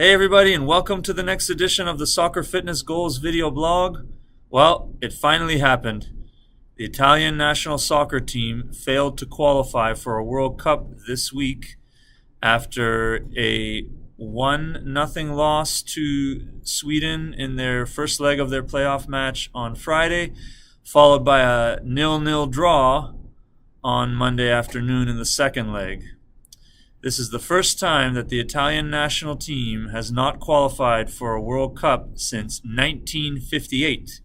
Hey everybody, and welcome to the next edition of the Soccer Fitness Goals video blog. Well, it finally happened. The Italian national soccer team failed to qualify for a World Cup this week after a 1-0 loss to Sweden in their first leg of their playoff match on Friday, followed by a 0-0 draw on Monday afternoon in the second leg. This is the first time that the Italian national team has not qualified for a World Cup since 1958.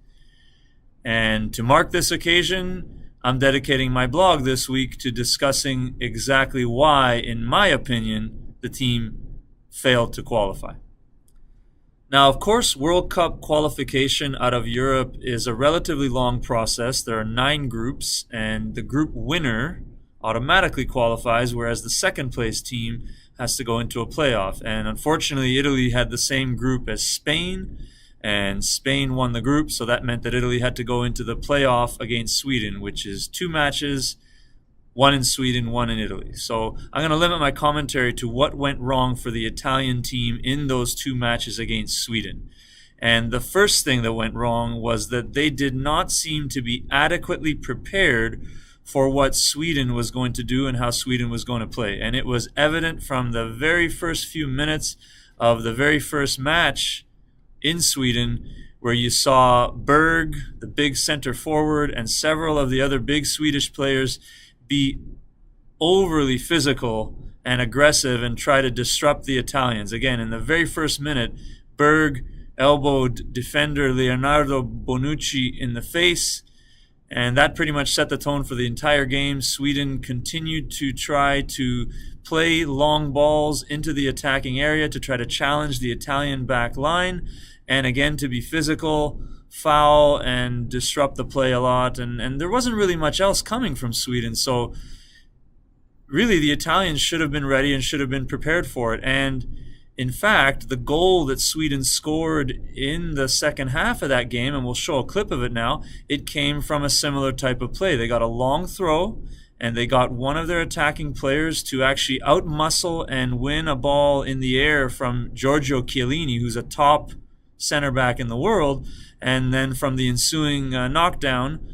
And to mark this occasion, I'm dedicating my blog this week to discussing exactly why, in my opinion, the team failed to qualify. Now, of course, World Cup qualification out of Europe is a relatively long process. There are 9 groups, and the group winner automatically qualifies, whereas the second place team has to go into a playoff. And unfortunately, Italy had the same group as Spain, and Spain won the group, so that meant that Italy had to go into the playoff against Sweden, which is 2 matches, 1 in Sweden, 1 in Italy. So I'm going to limit my commentary to what went wrong for the Italian team in those 2 matches against Sweden. And the first thing that went wrong was that they did not seem to be adequately prepared for what Sweden was going to do and how Sweden was going to play. And it was evident from the very first few minutes of the very first match in Sweden, where you saw Berg, the big center forward, and several of the other big Swedish players be overly physical and aggressive and try to disrupt the Italians. Again, in the very first minute, Berg elbowed defender Leonardo Bonucci in the face, and that pretty much set the tone for the entire game. Sweden continued to try to play long balls into the attacking area to try to challenge the Italian back line, and again to be physical, foul, and disrupt the play a lot. And there wasn't really much else coming from Sweden, so really the Italians should have been ready and should have been prepared for it. And in fact, the goal that Sweden scored in the second half of that game, and we'll show a clip of it now, it came from a similar type of play. They got a long throw, and they got one of their attacking players to actually outmuscle and win a ball in the air from Giorgio Chiellini, who's a top center back in the world. And then from the ensuing knockdown,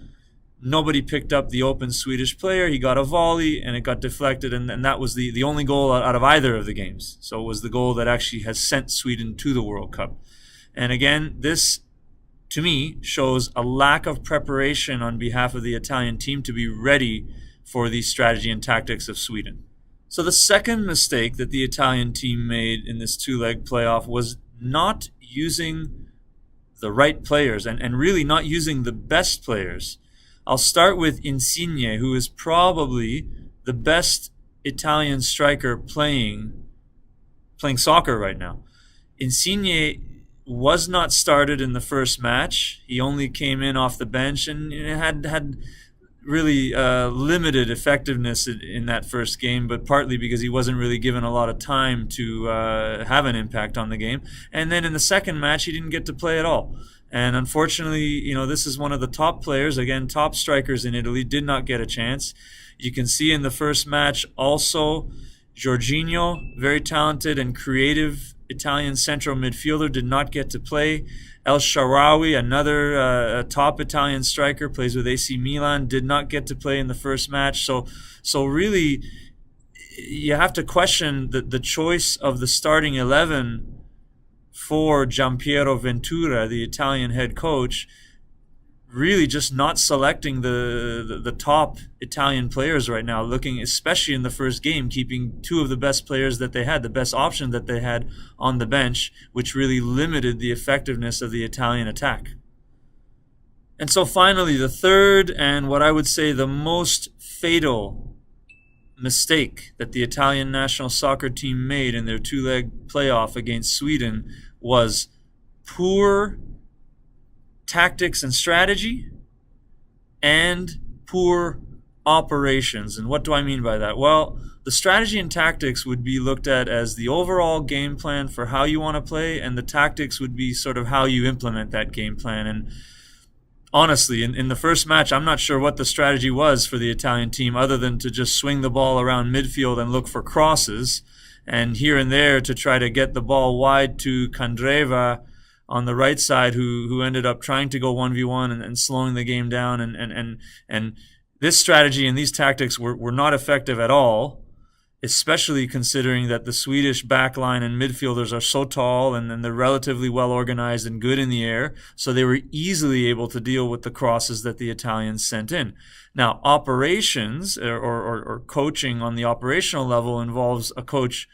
nobody picked up the open Swedish player. He got a volley, and it got deflected, and that was the only goal out of either of the games. So it was the goal that actually has sent Sweden to the World Cup. And again, this, to me, shows a lack of preparation on behalf of the Italian team to be ready for the strategy and tactics of Sweden. So the second mistake that the Italian team made in this 2-leg playoff was not using the right players, and really not using the best players. I'll start with Insigne, who is probably the best Italian striker playing soccer right now. Insigne was not started in the first match. He only came in off the bench and had really limited effectiveness in that first game, but partly because he wasn't really given a lot of time to have an impact on the game. And then in the second match, he didn't get to play at all. And unfortunately, this is one of the top players, again, top strikers in Italy, did not get a chance. You can see in the first match also, Jorginho, very talented and creative Italian central midfielder, did not get to play. El Shaarawy, another top Italian striker, plays with AC Milan, did not get to play in the first match. So really, you have to question the choice of the starting 11 for Giampiero Ventura, the Italian head coach, really just not selecting the top Italian players right now, looking especially in the first game, keeping 2 of the best players that they had, the best option that they had on the bench, which really limited the effectiveness of the Italian attack. And so finally, the third and what I would say the most fatal mistake that the Italian national soccer team made in their 2-leg playoff against Sweden was poor tactics and strategy and poor operations. And what do I mean by that? Well, the strategy and tactics would be looked at as the overall game plan for how you want to play, and the tactics would be sort of how you implement that game plan. And honestly, in the first match, I'm not sure what the strategy was for the Italian team other than to just swing the ball around midfield and look for crosses. and here and there to try to get the ball wide to Candreva on the right side, who ended up trying to go 1v1 and slowing the game down. And this strategy and these tactics were not effective at all, especially considering that the Swedish backline and midfielders are so tall and they're relatively well organized and good in the air, so they were easily able to deal with the crosses that the Italians sent in. Now, operations or coaching on the operational level involves a coach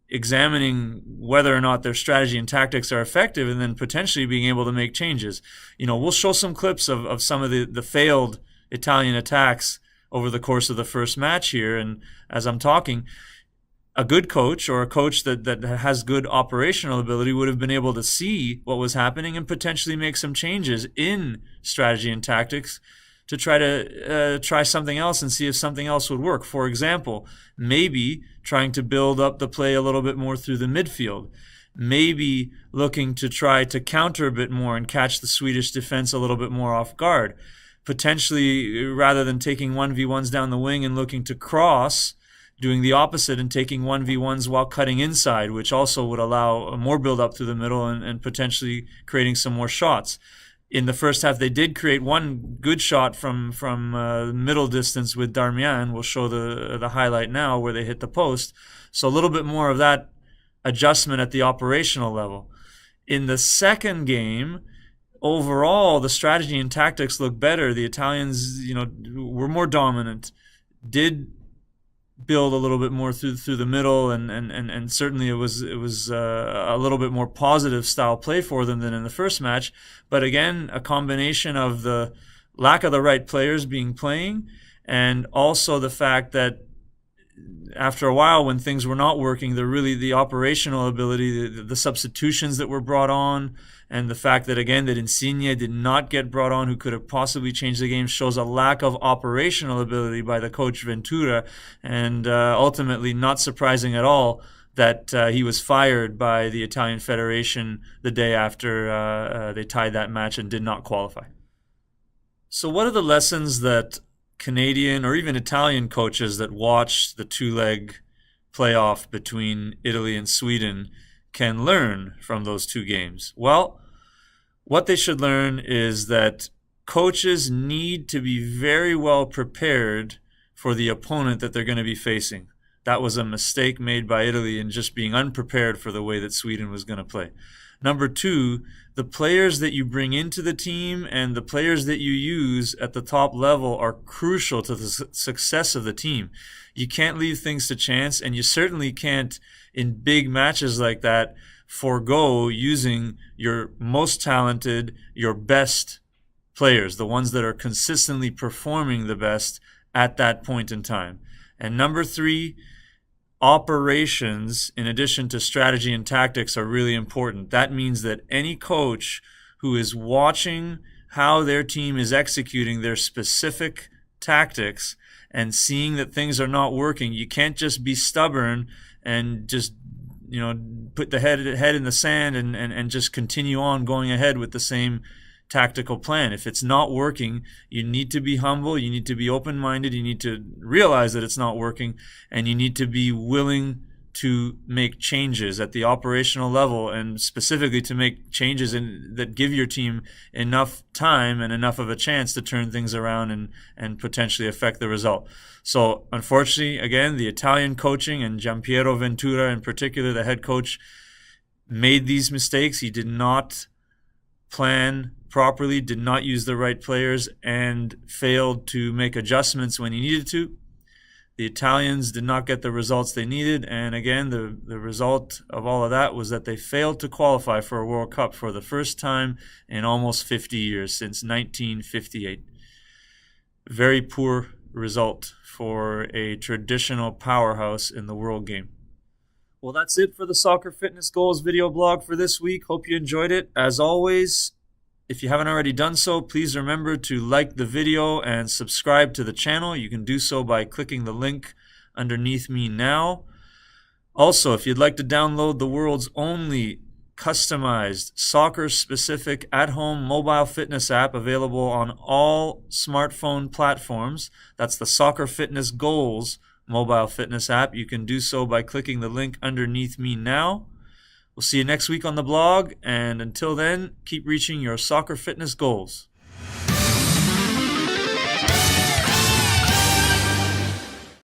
examining whether or not their strategy and tactics are effective and then potentially being able to make changes. We'll show some clips of some of the failed Italian attacks over the course of the first match here. And as I'm talking, a good coach or a coach that has good operational ability would have been able to see what was happening and potentially make some changes in strategy and tactics to try something else and see if something else would work. For example, maybe trying to build up the play a little bit more through the midfield. Maybe looking to try to counter a bit more and catch the Swedish defense a little bit more off guard. Potentially, rather than taking 1v1s down the wing and looking to cross, doing the opposite and taking 1v1s while cutting inside, which also would allow more build-up through the middle and potentially creating some more shots. In the first half, they did create one good shot from middle distance with Darmian. We'll show the highlight now where they hit the post. So a little bit more of that adjustment at the operational level. In the second game, overall, the strategy and tactics look better. The Italians, were more dominant, did build a little bit more through the middle, and certainly it was a little bit more positive style play for them than in the first match. But again, a combination of the lack of the right players playing, and also the fact that after a while, when things were not working, the operational ability, the substitutions that were brought on, and the fact that, again, that Insigne did not get brought on, who could have possibly changed the game, shows a lack of operational ability by the coach Ventura, and ultimately, not surprising at all, that he was fired by the Italian Federation the day after they tied that match and did not qualify. So what are the lessons that Canadian or even Italian coaches that watch the two-leg playoff between Italy and Sweden can learn from those two games? Well, what they should learn is that coaches need to be very well prepared for the opponent that they're going to be facing. That was a mistake made by Italy in just being unprepared for the way that Sweden was going to play. Number two, the players that you bring into the team and the players that you use at the top level are crucial to the success of the team. You can't leave things to chance, and you certainly can't, in big matches like that, forego using your most talented, your best players, the ones that are consistently performing the best at that point in time. And number three, operations, in addition to strategy and tactics, are really important. That means that any coach who is watching how their team is executing their specific tactics and seeing that things are not working, you can't just be stubborn and just put the head in the sand and just continue on going ahead with the same tactical plan. If it's not working, you need to be humble, you need to be open-minded, you need to realize that it's not working, and you need to be willing to make changes at the operational level, and specifically to make changes that give your team enough time and enough of a chance to turn things around and potentially affect the result. So unfortunately, again, the Italian coaching and Gianpiero Ventura in particular, the head coach, made these mistakes. He did not plan properly, did not use the right players, and failed to make adjustments when he needed to. The Italians did not get the results they needed, and again, the result of all of that was that they failed to qualify for a World Cup for the first time in almost 50 years, since 1958. Very poor result for a traditional powerhouse in the world game. Well, that's it for the Soccer Fitness Goals video blog for this week. Hope you enjoyed it. As always, if you haven't already done so, please remember to like the video and subscribe to the channel. You can do so by clicking the link underneath me now. Also, if you'd like to download the world's only customized, soccer-specific, at-home mobile fitness app available on all smartphone platforms, that's the Soccer Fitness Goals mobile fitness app, you can do so by clicking the link underneath me now. We'll see you next week on the blog, and until then, keep reaching your soccer fitness goals.